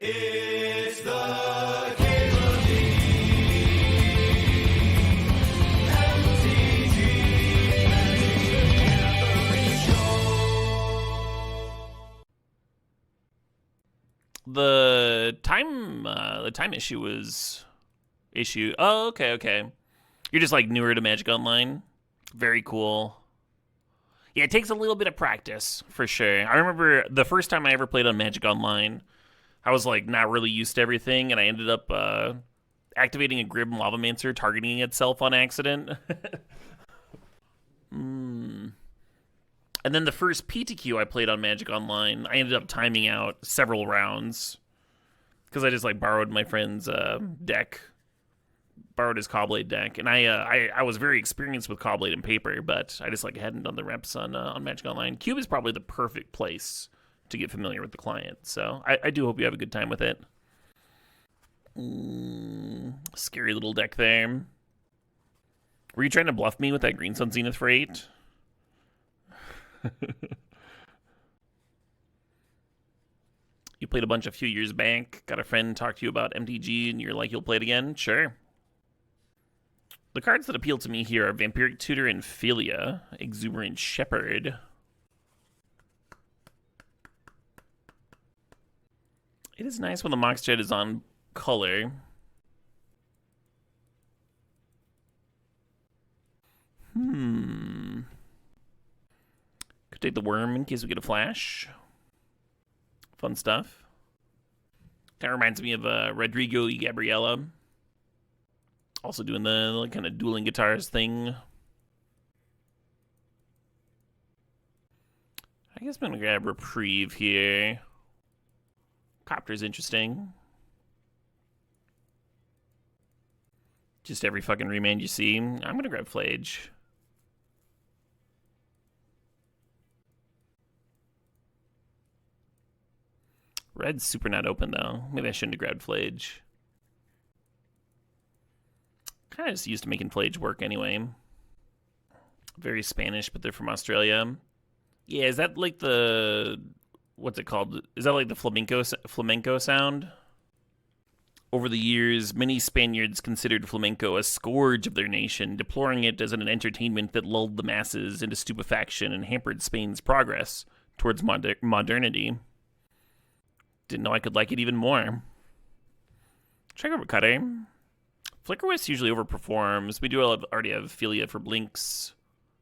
It's the Cable MTG Gathering Show. The time issue was issue. Oh, okay. You're just like newer to Magic Online. Very cool. Yeah, it takes a little bit of practice for sure. I remember the first time I ever played on Magic Online, I was like not really used to everything, and I ended up activating a Grim Lavamancer, targeting itself on accident. And then the first PTQ I played on Magic Online, I ended up timing out several rounds because I just like borrowed my friend's deck, borrowed his Cobblade deck, and I was very experienced with Cobblade and Paper, but I just like hadn't done the reps on Magic Online. Cube is probably the perfect place to get familiar with the client, so I do hope you have a good time with it. Scary little deck there. Were you trying to bluff me with that Green Sun Zenith for 8? You played a bunch a few years back, got a friend talk to you about MTG, and you're like, you'll play it again? Sure. The cards that appeal to me here are Vampiric Tutor and Philia, Exuberant Shepherd. It is nice when the Mox Jet is on color. Could take the Worm in case we get a flash. Fun stuff. Kind of reminds me of Rodrigo y Gabriela. Also doing the kind of dueling guitars thing. I guess I'm going to grab Reprieve here. Copter's interesting. Just every fucking remand you see. I'm going to grab Flage. Red's super not open, though. Maybe I shouldn't have grabbed Flage. Kind of just used to making Flage work anyway. Very Spanish, but they're from Australia. Yeah, is that like the... What's it called? Is that like the flamenco sound? Over the years, many Spaniards considered flamenco a scourge of their nation, deploring it as an entertainment that lulled the masses into stupefaction and hampered Spain's progress towards modernity. Didn't know I could like it even more. Check out Cutter. Flickerwist usually overperforms. We do already have Philia for Blinks,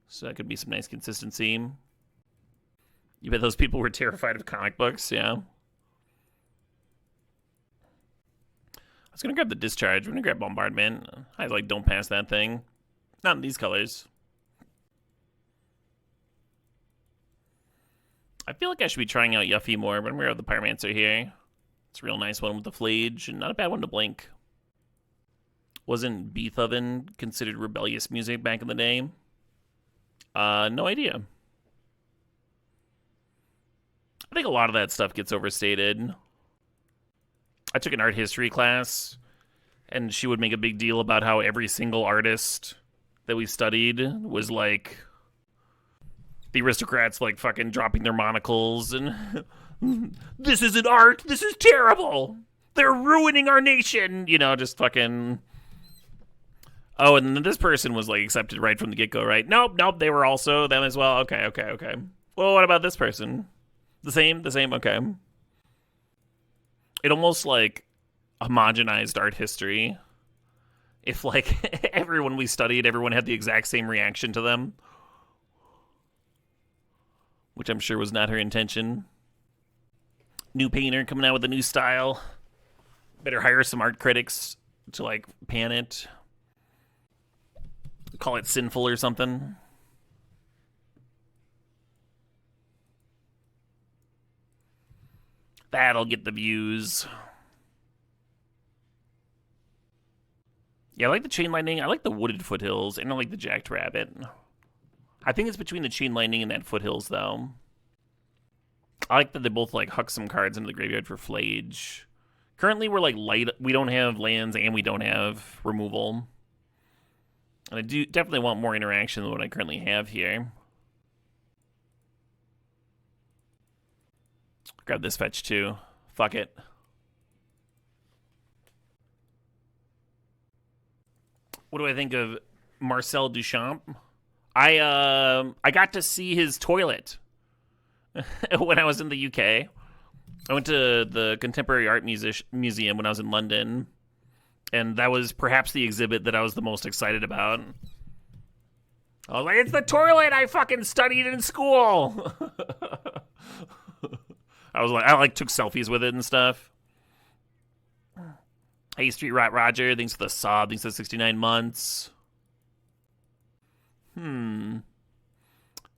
so that could be some nice consistency. You bet those people were terrified of comic books, yeah. I was going to grab the Discharge. We're going to grab Bombardment. I like don't pass that thing. Not in these colors. I feel like I should be trying out Yuffie more, but I'm going to grab the Pyromancer here. It's a real nice one with the Flage, and not a bad one to blink. Wasn't Beethoven considered rebellious music back in the day? No idea. I think a lot of that stuff gets overstated. I took an art history class, and she would make a big deal about how every single artist that we studied was like the aristocrats, like fucking dropping their monocles and this isn't art, this is terrible. They're ruining our nation, you know, just fucking. Oh, and then this person was like accepted right from the get-go, right? Nope, they were also them as well. Okay. Well, what about this person? The same, okay. It almost like homogenized art history. If like everyone we studied, everyone had the exact same reaction to them. Which I'm sure was not her intention. New painter coming out with a new style. Better hire some art critics to like pan it. Call it sinful or something. That'll get the views. Yeah, I like the Chain Lightning. I like the Wooded Foothills. And I like the Jacked Rabbit. I think it's between the Chain Lightning and that Foothills, though. I like that they both like huck some cards into the graveyard for Flage. Currently, we're like light. We don't have lands and we don't have removal. And I do definitely want more interaction than what I currently have here. Grab this fetch too. Fuck it. What do I think of Marcel Duchamp? I got to see his toilet when I was in the UK. I went to the Contemporary Art Museum when I was in London, and that was perhaps the exhibit that I was the most excited about. I was like, it's the toilet I fucking studied in school. I took selfies with it and stuff. Hey, Street Rat Roger, thanks for the sub, thanks for the 69 months. I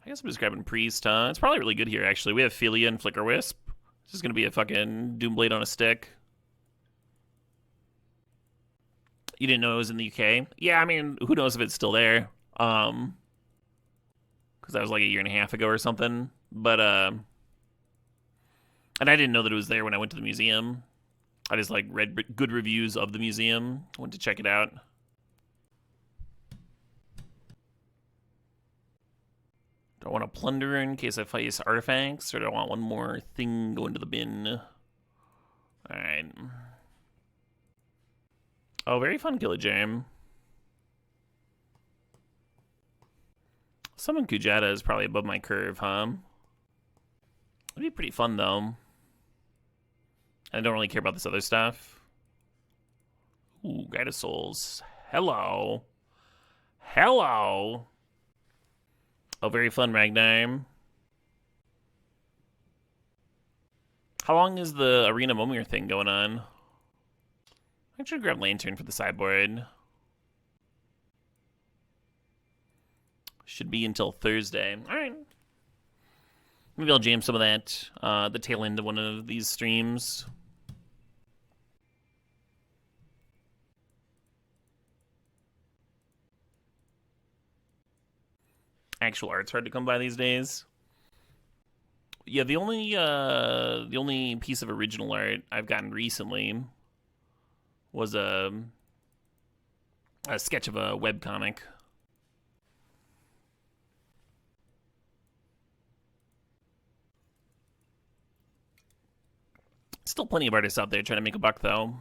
guess I'm just grabbing Priest, huh? It's probably really good here, actually. We have Philia and Flicker Wisp. This is going to be a fucking Doomblade on a stick. You didn't know it was in the UK? Yeah, I mean, who knows if it's still there. Because that was like a year and a half ago or something. But, and I didn't know that it was there when I went to the museum. I just, like, read good reviews of the museum. Went to check it out. Do I want to plunder in case I face artifacts, or do I want one more thing going to the bin? Alright. Oh, very fun Killajam. Summon Kujata is probably above my curve, huh? It'd be pretty fun, though. I don't really care about this other stuff. Ooh, Guide of Souls. Hello. Hello. Oh, very fun, Ragnar. How long is the Arena Momir thing going on? I should grab Lantern for the sideboard. Should be until Thursday. Alright. Maybe I'll jam some of that the tail end of one of these streams. Actual art's hard to come by these days. Yeah, the only piece of original art I've gotten recently was a sketch of a webcomic. Still plenty of artists out there trying to make a buck, though.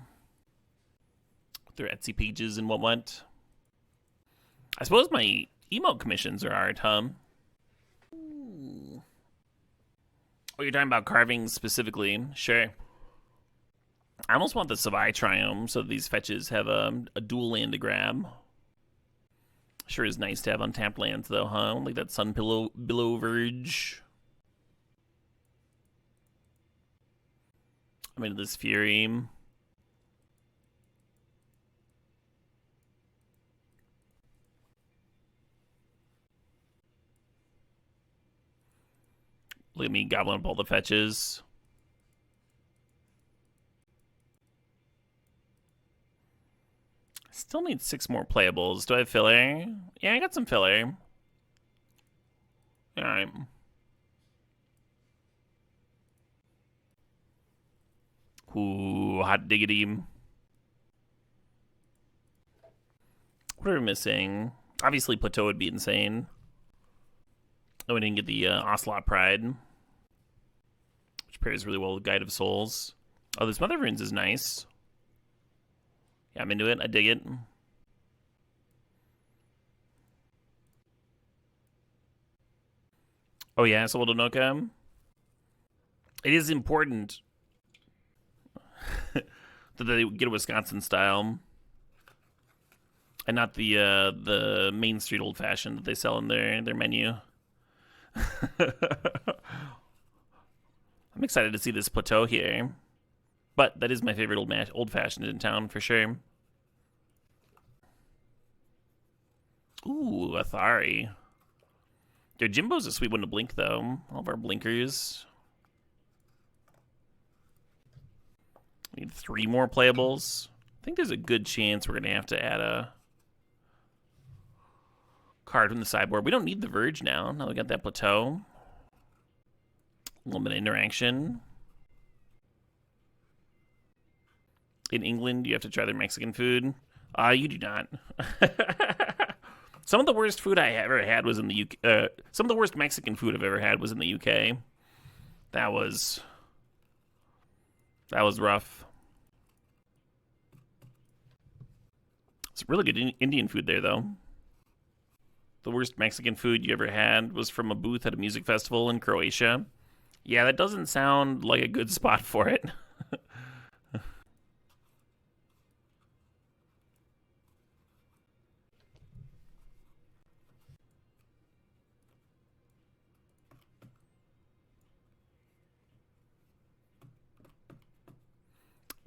With their Etsy pages and what. I suppose my emote commissions are art, huh? Ooh. Oh, you're talking about carving specifically? Sure. I almost want the Savai Triome so that these fetches have a dual land to grab. Sure is nice to have untapped lands, though, huh? Like that Sun Billow Verge. I'm into this Fury. Look at me gobbling up all the fetches. Still need 6 more playables. Do I have filler? Yeah, I got some filler. Alright. Ooh, hot diggity. What are we missing? Obviously, Plateau would be insane. Oh, we didn't get the Ocelot Pride, which pairs really well with Guide of Souls. Oh, this Mother of Runes is nice. Yeah, I'm into it. I dig it. Oh, yeah, Soul Donoka. It is important that they get a Wisconsin style and not the Main Street Old Fashioned that they sell in their menu. I'm excited to see this Plateau here. But that is my favorite old fashioned in town for sure. Ooh, Athari. Their Jimbo's a sweet one to blink, though. All of our blinkers. We need 3 more playables. I think there's a good chance we're going to have to add a card from the sideboard. We don't need the Verge now. Now we got that Plateau. A little bit of interaction. In England, you have to try their Mexican food. You do not. Some of the worst food I ever had was in the UK. Some of the worst Mexican food I've ever had was in the UK. That was rough. It's really good Indian food there, though. The worst Mexican food you ever had was from a booth at a music festival in Croatia. Yeah, that doesn't sound like a good spot for it.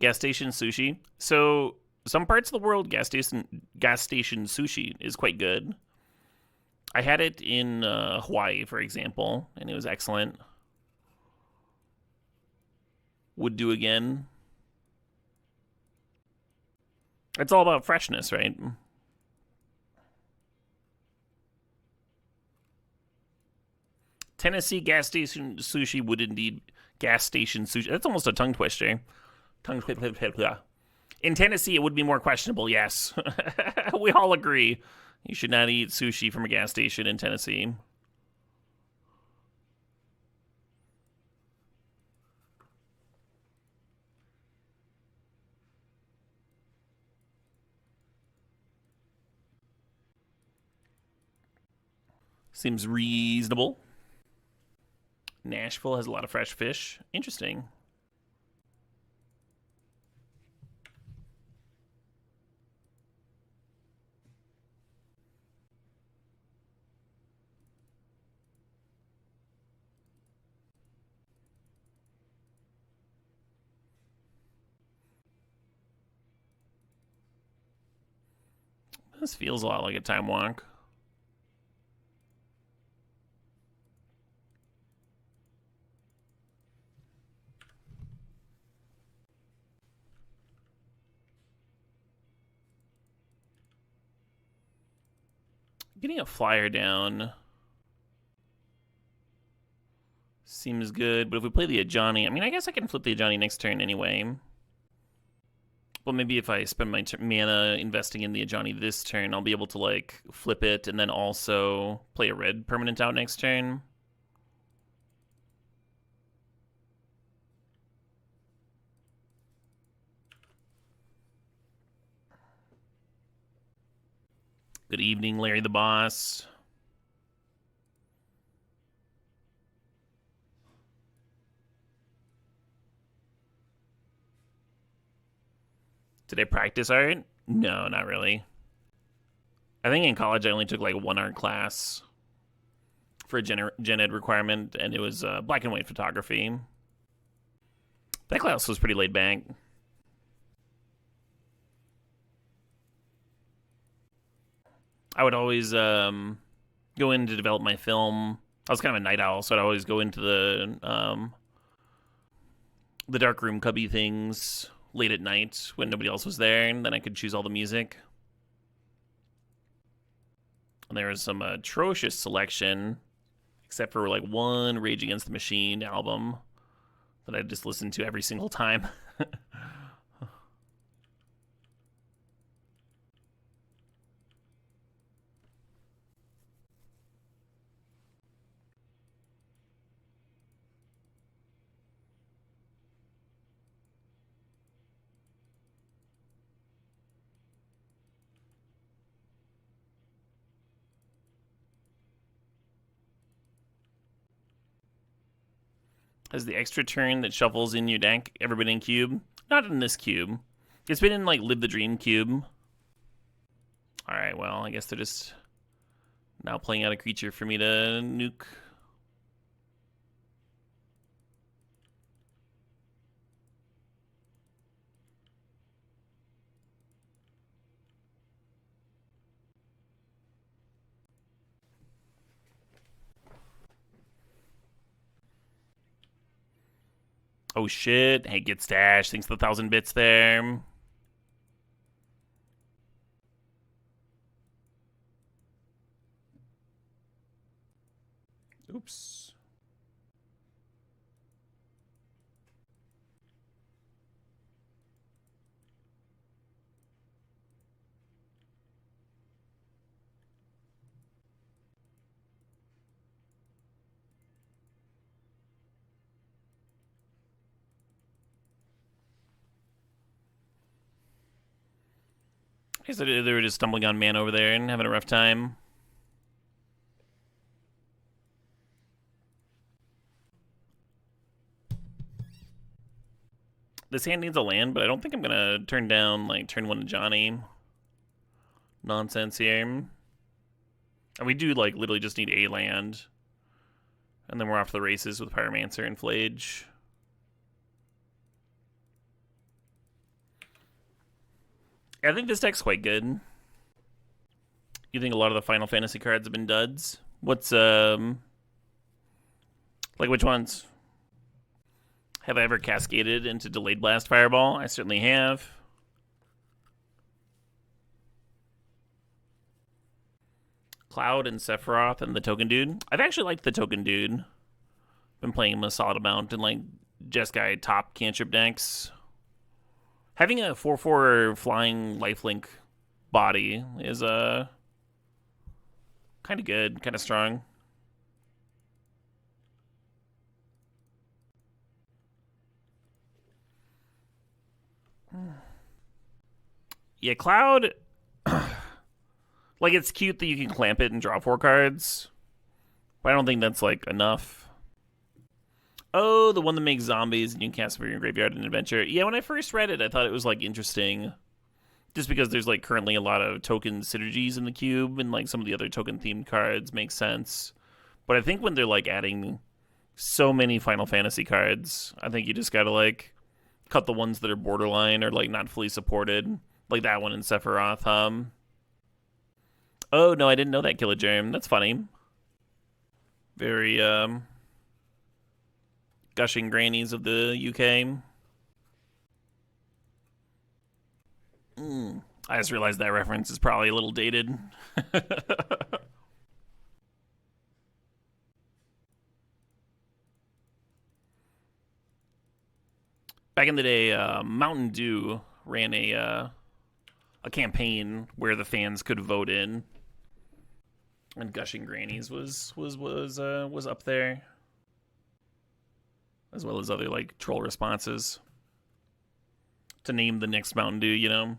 Gas station sushi. So some parts of the world, gas station sushi is quite good. I had it in Hawaii, for example, and it was excellent. Would do again. It's all about freshness, right? Tennessee gas station sushi would indeed gas station sushi. That's almost a tongue twister. In Tennessee, it would be more questionable. Yes, we all agree. You should not eat sushi from a gas station in Tennessee. Seems reasonable. Nashville has a lot of fresh fish. Interesting. This feels a lot like a time walk. Getting a flyer down seems good, but if we play the Ajani, I mean, I guess I can flip the Ajani next turn anyway. Well, maybe if I spend my mana investing in the Ajani this turn, I'll be able to, like, flip it and then also play a red permanent out next turn. Good evening, Larry the Boss. Did I practice art? No, not really. I think in college I only took like one art class for a gen ed requirement, and it was black and white photography. That class was pretty laid back. I would always go in to develop my film. I was kind of a night owl, so I'd always go into the dark room cubby things late at night when nobody else was there, and then I could choose all the music. And there was some atrocious selection, except for like one Rage Against the Machine album that I just listened to every single time. Has the extra turn that shuffles in your deck ever been in cube? Not in this cube. It's been in like Live the Dream cube. Alright, well, I guess they're just now playing out a creature for me to nuke. Oh shit. Hey, get stashed. Thanks for the 1,000 bits there. Oops. I guess they were just stumbling on mana over there and having a rough time. This hand needs a land, but I don't think I'm gonna turn down like turn 1 to Johnny. Nonsense here. And we do like literally just need a land. And then we're off to the races with Pyromancer and Flage. I think this deck's quite good. You think a lot of the Final Fantasy cards have been duds? What's like which ones? Have I ever cascaded into Delayed Blast Fireball? I certainly have. Cloud and Sephiroth and the Token Dude. I've actually liked the Token Dude. Been playing him a solid amount in like Jeskai top cantrip decks. Having a 4/4 flying lifelink body is kind of good, kind of strong. Yeah, Cloud. Like, it's cute that you can clamp it and draw 4 cards, but I don't think that's, like, enough. Oh, the one that makes zombies and you can cast from your graveyard in Adventure. Yeah, when I first read it, I thought it was, like, interesting. Just because there's, like, currently a lot of token synergies in the cube, and, like, some of the other token-themed cards make sense. But I think when they're, like, adding so many Final Fantasy cards, I think you just gotta, like, cut the ones that are borderline or, like, not fully supported. Like that one in Sephiroth, Oh, no, I didn't know that, Killagerm. That's funny. Very, gushing grannies of the UK. I just realized that reference is probably a little dated. Back in the day, Mountain Dew ran a campaign where the fans could vote in, and Gushing Grannies was up there, as well as other like troll responses to name the next Mountain Dew. You know,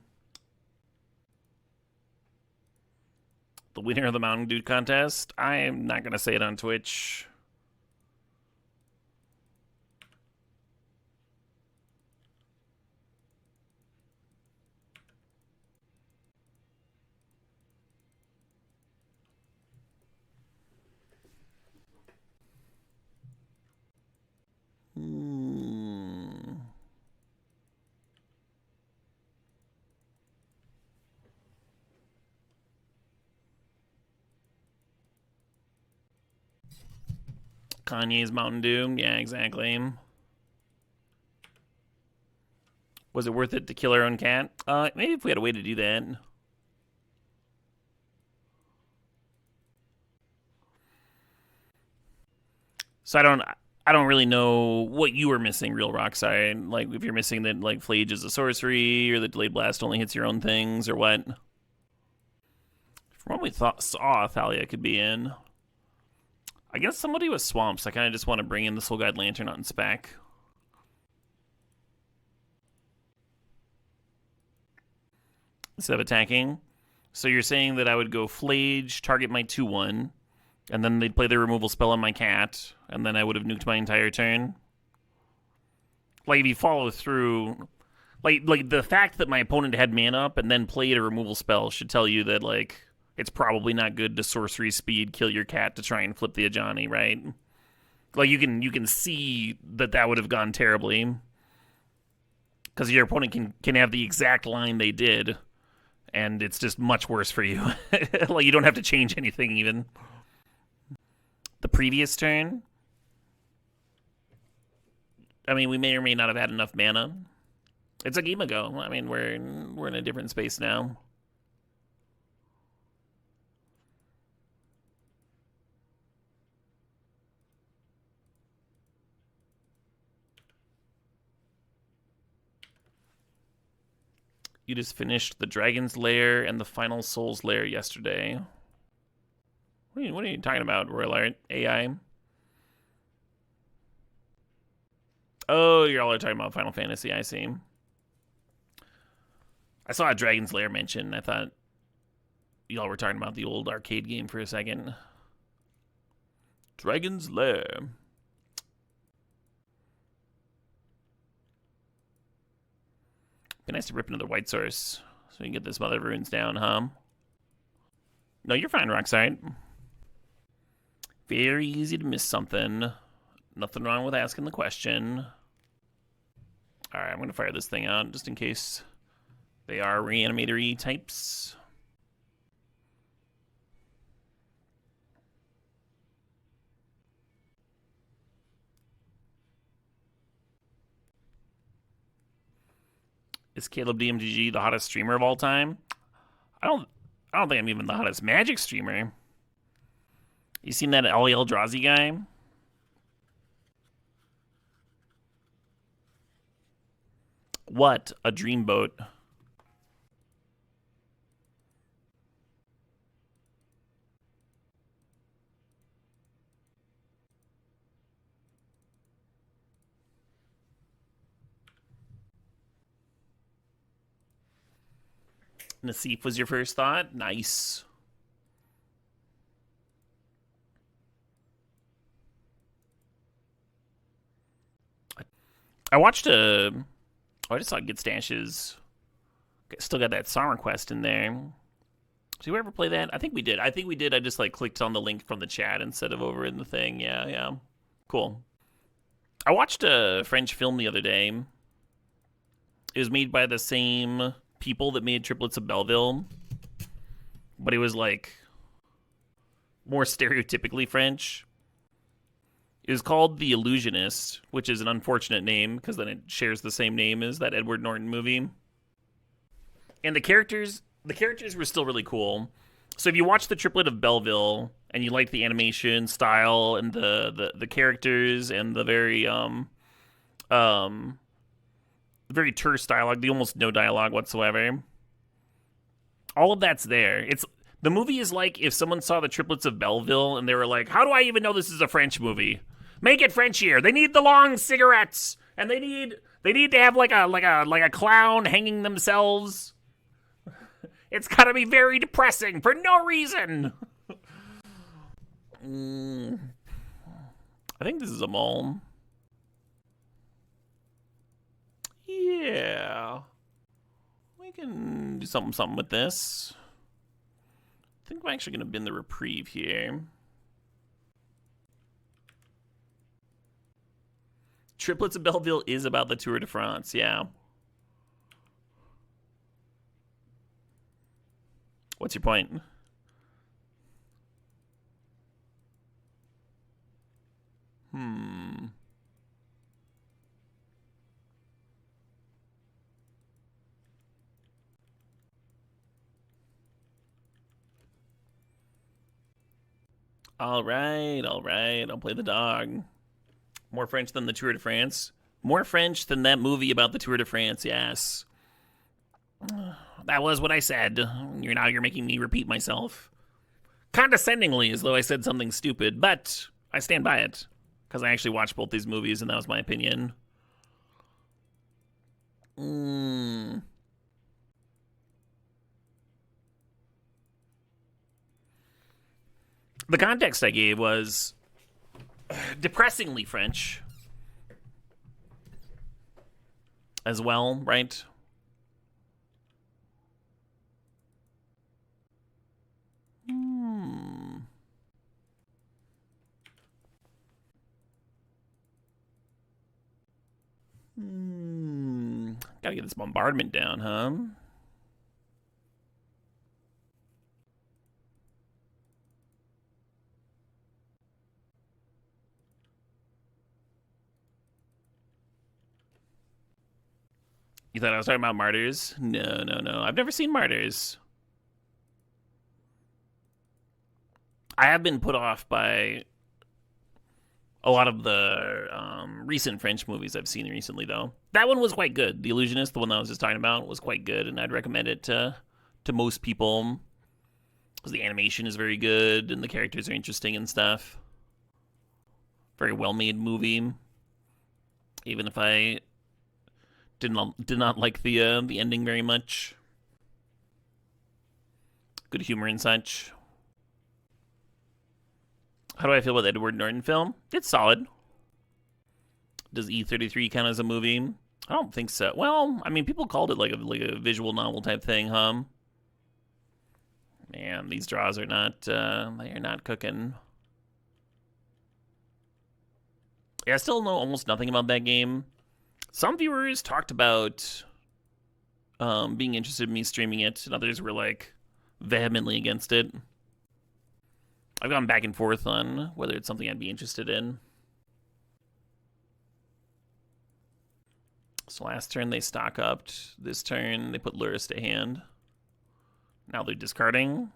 the winner of the Mountain Dew contest. I am not gonna say it on Twitch. Kanye's Mountain Dew. Yeah, exactly. Was it worth it to kill our own cat? Maybe if we had a way to do that. So I don't really know what you were missing, Real Rockside. Like if you're missing that like Flage is a sorcery, or the Delayed Blast only hits your own things, or what. From what we saw Thalia could be in. I guess somebody with swamps. I kind of just want to bring in the Soul Guide Lantern on spec. Instead of attacking. So you're saying that I would go Flage, target my 2/1, and then they'd play the removal spell on my cat, and then I would have nuked my entire turn? Like, if you follow through... Like the fact that my opponent had mana up and then played a removal spell should tell you that, like, it's probably not good to sorcery speed kill your cat to try and flip the Ajani, right? Like, you can see that would have gone terribly. Because your opponent can have the exact line they did, and it's just much worse for you. Like, you don't have to change anything, even. The previous turn, I mean, we may or may not have had enough mana. It's a game ago. I mean, we're in a different space now. You just finished the Dragon's Lair and the Final Souls Lair yesterday. What are you talking about, Royal AI? Oh, you're all talking about Final Fantasy, I see. I saw a Dragon's Lair mention. I thought y'all were talking about the old arcade game for a second. Dragon's Lair. Be nice to rip another white source so we can get this mother of runes down, huh? No, you're fine, Rockside. Very easy to miss something. Nothing wrong with asking the question. Alright, I'm going to fire this thing out just in case they are reanimator-y types. Is Caleb DMGG the hottest streamer of all time? I don't think I'm even the hottest Magic streamer. You seen that Ellie Eldrazi guy? What a dreamboat. Nassif was your first thought? Nice. I watched a... Oh, I just saw Get Stashes. Still got that Summer Quest in there. Did we ever play that? I think we did. I just like clicked on the link from the chat instead of over in the thing. Yeah. Cool. I watched a French film the other day. It was made by the same people that made Triplets of Belleville. But it was like more stereotypically French. It was called The Illusionist, which is an unfortunate name because then it shares the same name as that Edward Norton movie. And the characters were still really cool. So if you watch the Triplet of Belleville and you like the animation style and the characters and the very very terse dialogue, the almost no dialogue whatsoever, all of that's there. The movie is like if someone saw the Triplets of Belleville and they were like, how do I even know this is a French movie? Make it Frenchier. They need the long cigarettes, and they need to have like a clown hanging themselves. It's gotta be very depressing for no reason. I think this is a mole. Yeah, we can do something with this. I think I'm actually gonna bin the reprieve here. Triplets of Belleville is about the Tour de France, yeah. What's your point? All right. I'll play the dog. More French than the Tour de France. More French than that movie about the Tour de France, yes. That was what I said. You're making me repeat myself. Condescendingly, as though I said something stupid, but I stand by it. Because I actually watched both these movies, and that was my opinion. The context I gave was depressingly French as well, right? Gotta get this bombardment down, huh? You thought I was talking about Martyrs? No. I've never seen Martyrs. I have been put off by a lot of the recent French movies I've seen recently, though. That one was quite good. The Illusionist, the one that I was just talking about, was quite good, and I'd recommend it to most people because the animation is very good and the characters are interesting and stuff. Very well-made movie. Even if I did not like the ending very much. good humor and such. How do I feel about the Edward Norton film? It's solid. Does E33 count as a movie? I don't think so. Well, I mean, people called it like a visual novel type thing, huh? Man, these draws are not, they are not cooking. Yeah, I still know almost nothing about that game. Some viewers talked about being interested in me streaming it, and others were like vehemently against it. I've gone back and forth on whether it's something I'd be interested in. So last turn they stock upped. This turn they put Lurrus to hand. Now they're discarding.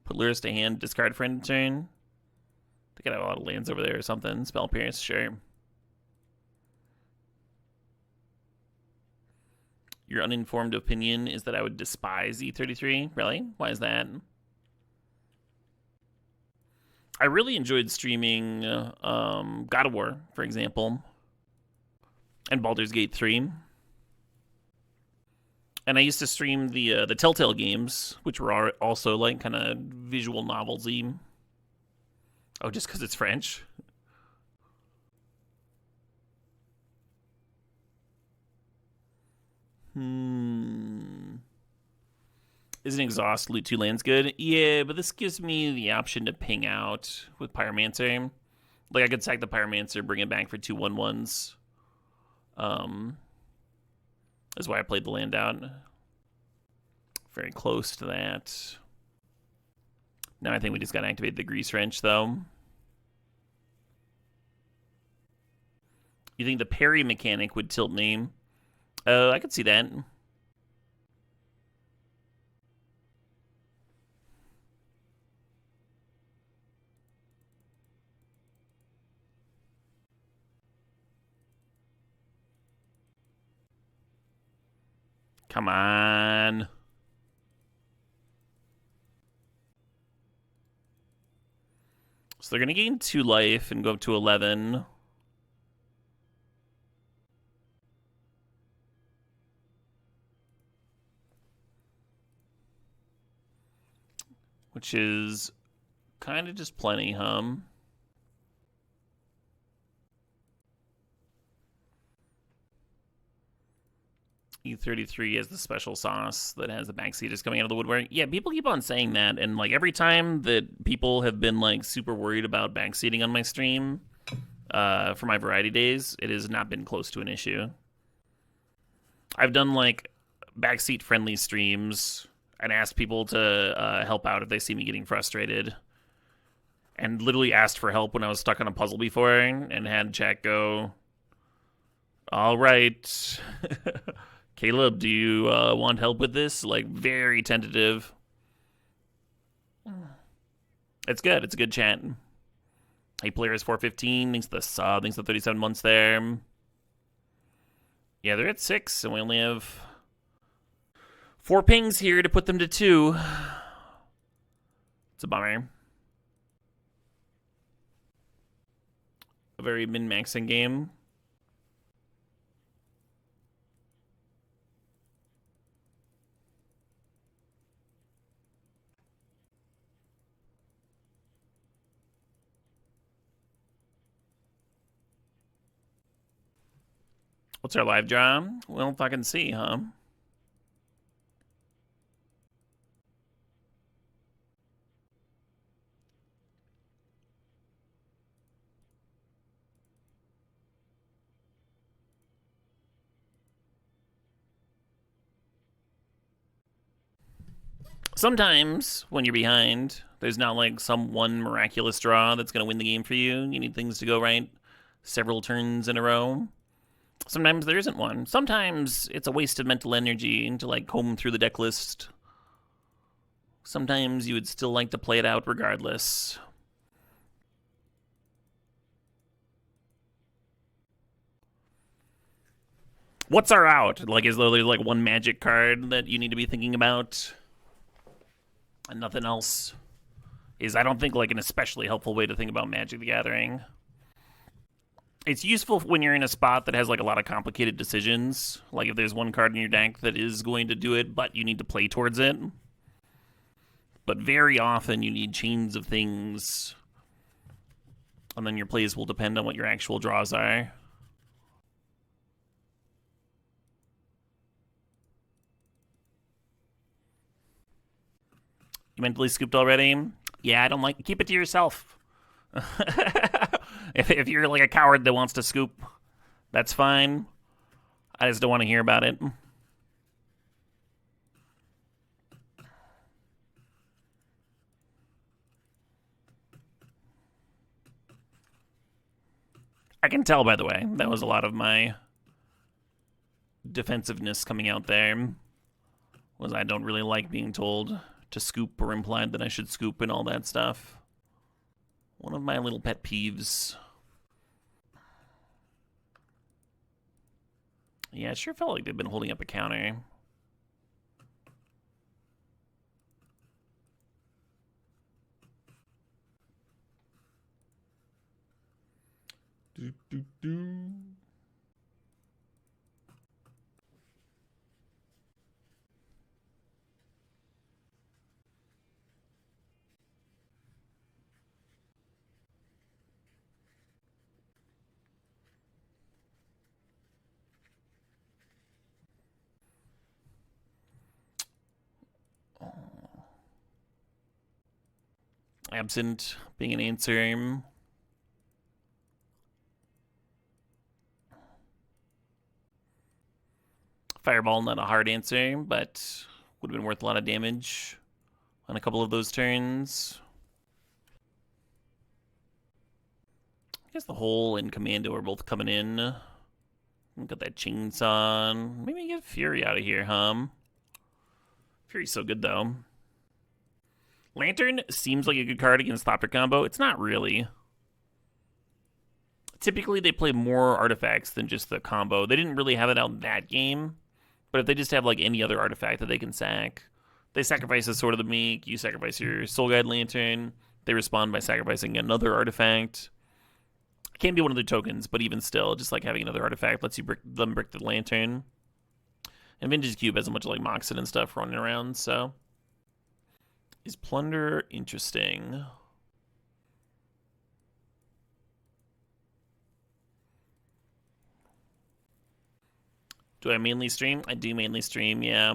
Put Lurrus to hand, discard for end of turn. They could have a lot of lands over there or something. Spell Pierce, sure. Your uninformed opinion is that I would despise E33? Really? Why is that? I really enjoyed streaming God of War, for example, and Baldur's Gate 3. And I used to stream the Telltale games, which were also like kind of visual novels-y. Oh, just because it's French? Isn't Exhaust Loot 2 lands good? Yeah, but this gives me the option to ping out with Pyromancer. Like, I could sack the Pyromancer, bring it back for 2/1/1s. That's why I played the land out. Very close to that. Now I think we just gotta activate the Grease Wrench, though. You think the parry mechanic would tilt me? I could see that. Come on. So they're going to gain 2 life and go up to 11. Which is kind of just plenty, huh? E33 has the special sauce that has the backseat just coming out of the woodwork. Yeah, people keep on saying that, and like every time that people have been like super worried about backseating on my stream for my variety days, it has not been close to an issue. I've done like backseat friendly streams and asked people to help out if they see me getting frustrated, and literally asked for help when I was stuck on a puzzle before, and had chat go, "All right." Caleb, do you want help with this? Like, very tentative. It's good. It's a good chat. Hey, player is 415. Thanks to the sub. Thanks to the 37 months there. Yeah, they're at 6, and we only have 4 pings here to put them to 2. It's a bummer. A very min-maxing game. What's our live draw? We'll fucking see, huh? Sometimes, when you're behind, there's not like some one miraculous draw that's going to win the game for you. You need things to go right several turns in a row. Sometimes there isn't one. Sometimes it's a waste of mental energy to like comb through the deck list. Sometimes you would still like to play it out regardless. What's our out? Like, is there like one magic card that you need to be thinking about? And nothing else is, I don't think, like an especially helpful way to think about Magic the Gathering. It's useful when you're in a spot that has like a lot of complicated decisions. Like if there's one card in your deck that is going to do it, but you need to play towards it. but very often you need chains of things, and then your plays will depend on what your actual draws are. You mentally scooped already? Yeah, I don't like. Keep it to yourself. if you're like a coward that wants to scoop, that's fine. I just don't want to hear about it. I can tell, by the way, that was a lot of my defensiveness coming out there. Was I don't really like being told to scoop or implied that I should scoop and all that stuff. One of my little pet peeves. Yeah, it sure felt like they've been holding up a counter. Do. Absent being an answer. Fireball, not a hard answer, but would have been worth a lot of damage on a couple of those turns. I guess the Hole and Commando are both coming in. Got that chainsaw on. Maybe get Fury out of here, huh? Fury's so good, though. Lantern seems like a good card against Thopter combo. It's not really. Typically, they play more artifacts than just the combo. They didn't really have it out that game. But if they just have like any other artifact that they can sack, they sacrifice a Sword of the Meek, you sacrifice your Soul Guide Lantern, they respond by sacrificing another artifact. It can't be one of their tokens, but even still, just like having another artifact lets you brick the Lantern. And Vintage Cube has a bunch of like Moxen and stuff running around, so. Is Plunder interesting? Do I mainly stream? I do mainly stream, yeah.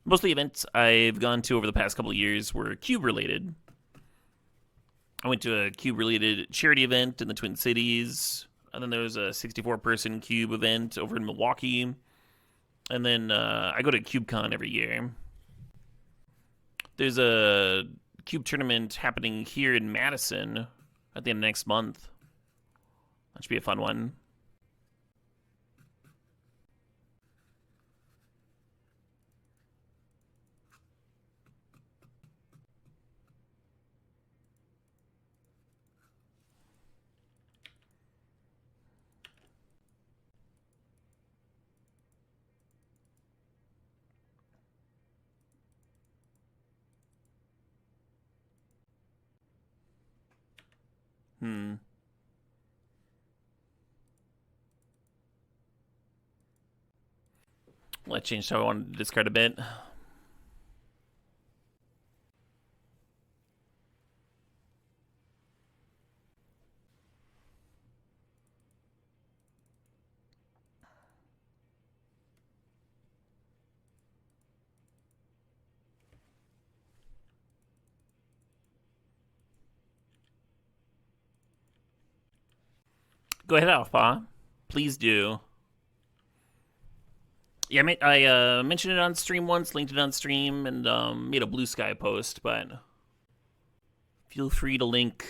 Most of the events I've gone to over the past couple of years were cube-related. I went to a cube-related charity event in the Twin Cities, and then there was a 64-person cube event over in Milwaukee, and then I go to CubeCon every year. There's a cube tournament happening here in Madison at the end of next month. That should be a fun one. Well, I changed how I wanted to discard a bit. Go ahead, Alpha. Please do. Yeah, I mentioned it on stream once, linked it on stream, and made a Blue Sky post, but feel free to link.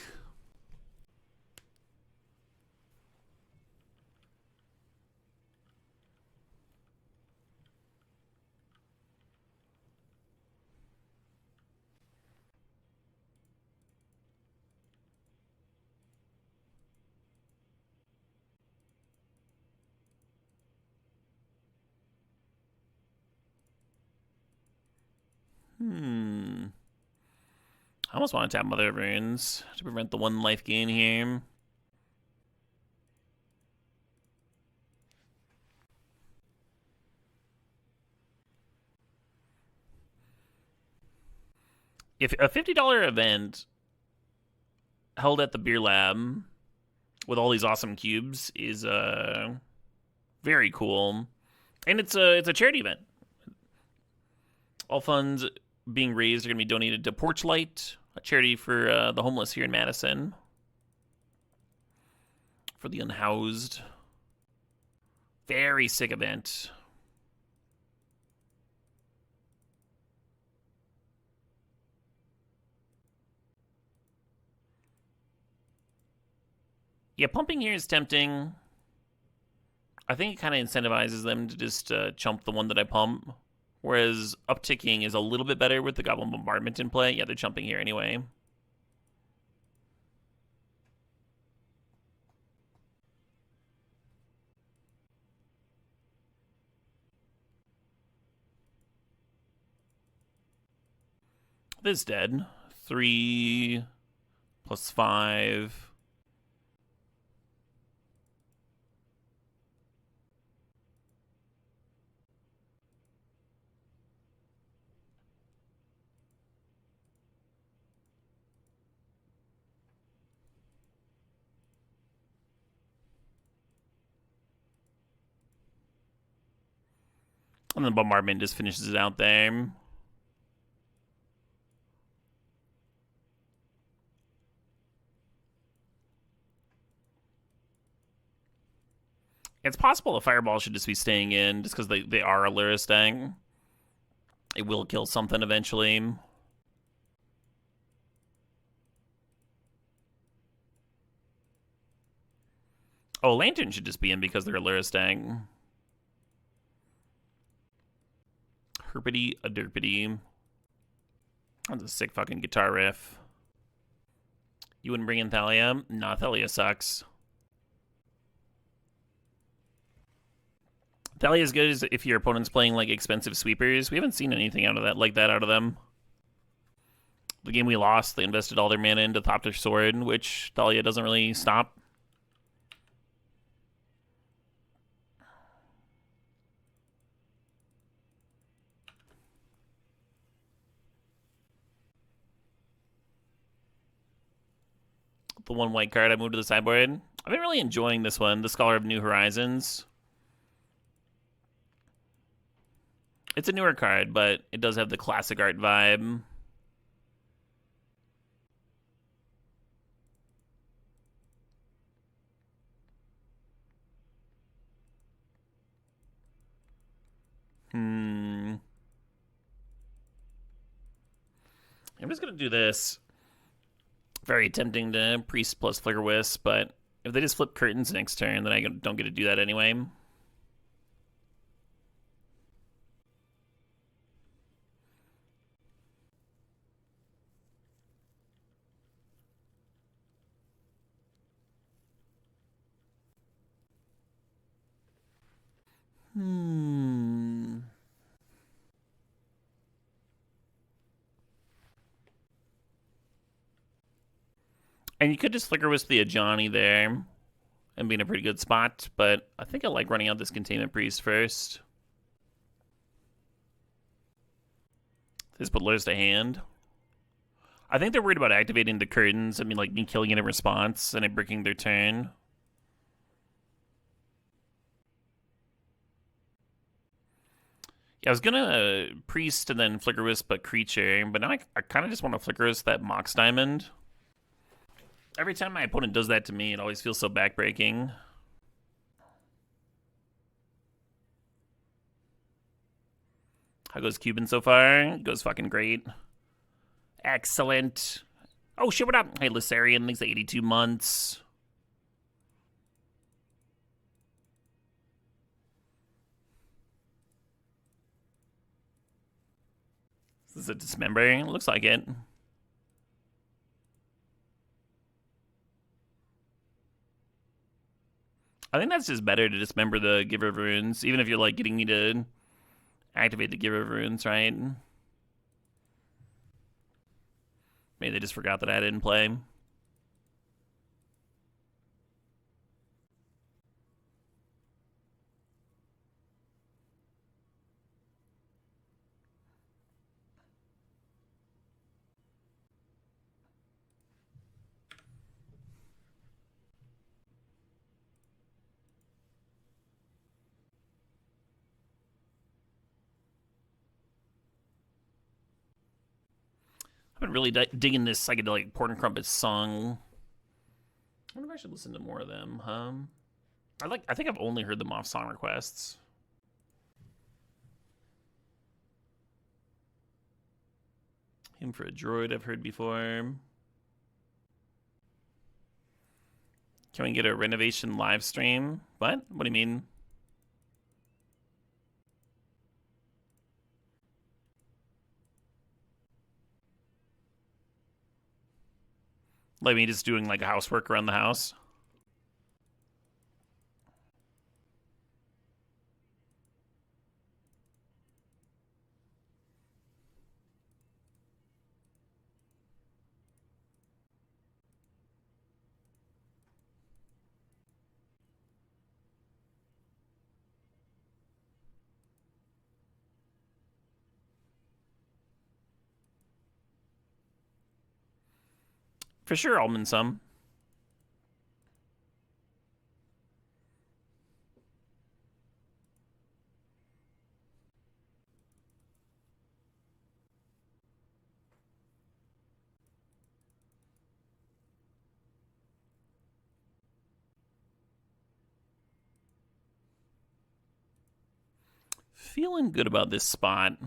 I almost want to tap Mother of Runes to prevent the 1 life gain here. If a $50 event held at the beer lab with all these awesome cubes is very cool, and it's a charity event. All funds being raised are going to be donated to Porchlight, a charity for the homeless here in Madison, for the unhoused. Very sick event. Yeah, pumping here is tempting. I think it kind of incentivizes them to just chump the one that I pump. Whereas upticking is a little bit better with the Goblin Bombardment in play. Yeah, they're chumping here anyway. This dead. 3 plus 5. And then Bombardment just finishes it out there. It's possible the Fireball should just be staying in just because they are a Luristang. It will kill something eventually. Oh, Lantern should just be in because they're a Luristang. Herpity a derpity. That's a sick fucking guitar riff. You wouldn't bring in Thalia? Nah, Thalia sucks. Thalia is good if your opponent's playing like expensive sweepers. We haven't seen anything out of that out of them. The game we lost, they invested all their mana into Thopter Sword, which Thalia doesn't really stop. The one white card I moved to the sideboard. I've been really enjoying this one, the Scholar of New Horizons. It's a newer card, but it does have the classic art vibe. I'm just going to do this. Very tempting to Priest plus Flicker Wisp, but if they just flip Curtains next turn, then I don't get to do that anyway. And you could just Flicker Wisp the Ajani there and be in a pretty good spot, but I think I like running out this Containment Priest first. Just put Lures to hand. I think they're worried about activating the Curtains. I mean, like me killing it in response and it breaking their turn. Yeah, I was gonna Priest and then Flicker Wisp a creature, but now I kind of just want to Flicker Wisp that Mox Diamond. Every time my opponent does that to me, it always feels so backbreaking. How goes Cuban so far? It goes fucking great. Excellent. Oh shit, what up? Hey, Lissarian, thanks for 82 months. This is a Dismember? Looks like it. I think that's just better to dismember the Giver of Runes, even if you're like getting me to activate the Giver of Runes, right? Maybe they just forgot that I didn't play. been really digging this psychedelic Port and Crumpets song. I wonder if I should listen to more of them. I think I've only heard them off song requests. Him for a Droid I've heard before. Can we get a renovation live stream? What? What do you mean? Like me just doing like housework around the house? For sure, almond some. Feeling good about this spot.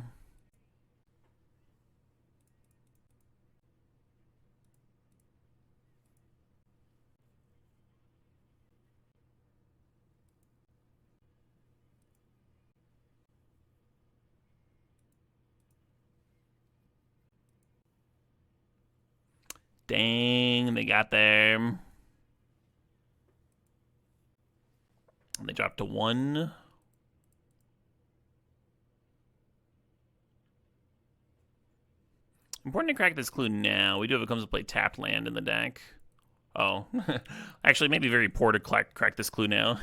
Dang, they got there. And they dropped to 1. Important to crack this clue now. We do have a comes to play tapped land in the deck. Oh. Actually, maybe very poor to crack this clue now.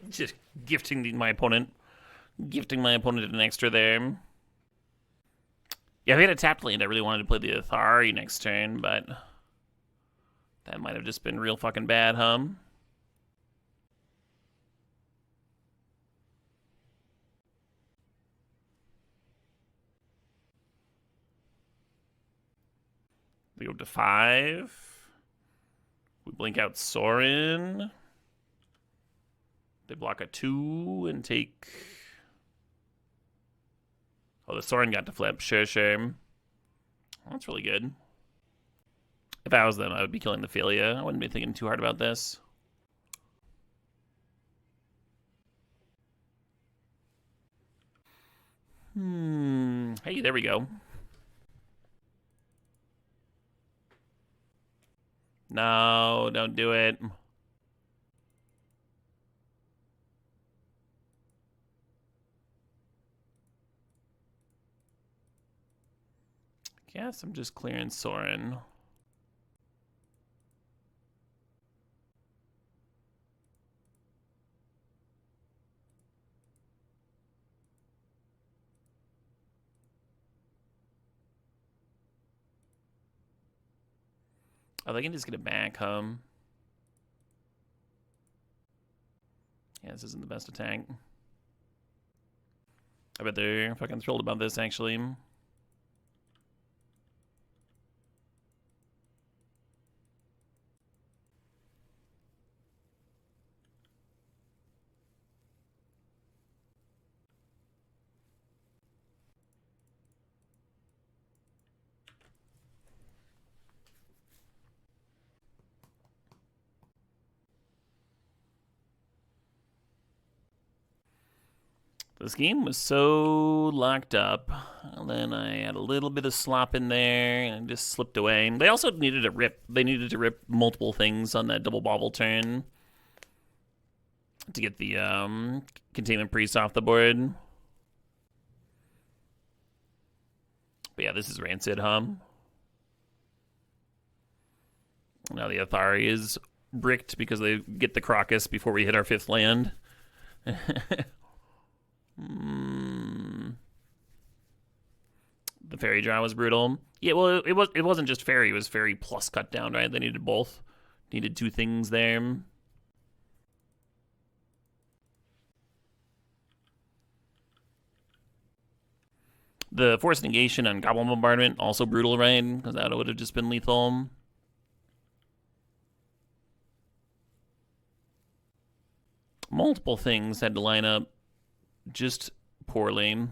Just gifting my opponent an extra there. Yeah, if we had a tapped land, I really wanted to play the Athari next turn, but that might have just been real fucking bad, huh? We go to 5. We blink out Sorin. They block a 2 and take... Oh, the Sorin got to flip. Sure. That's really good. If I was them, I would be killing the Philia. I wouldn't be thinking too hard about this. Hey, there we go. No, don't do it. Guess I'm just clearing Sorin. Oh, they can just get it back, huh? Yeah, this isn't the best attack. I bet they're fucking thrilled about this, actually. This game was so locked up, and then I had a little bit of slop in there, and it just slipped away. They also needed to rip. They needed to rip multiple things on that double bobble turn to get the containment priest off the board. But yeah, this is rancid, huh? Now the Athari is bricked because they get the Crocus before we hit our 5th land. The fairy draw was brutal. Yeah, well, it wasn't just fairy. It was fairy plus cut down, right? They needed both. Needed 2 things there. The force negation on Goblin Bombardment, also brutal, right? Because that would have just been lethal. Multiple things had to line up just poorly.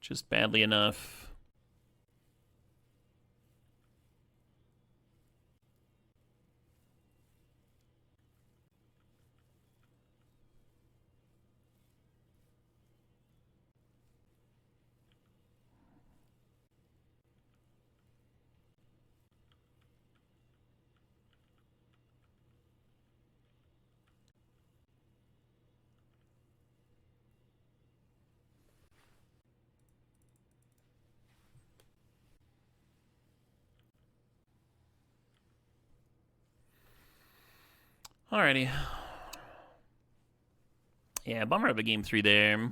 Just badly enough. Alrighty. Yeah, bummer of a game 3 there.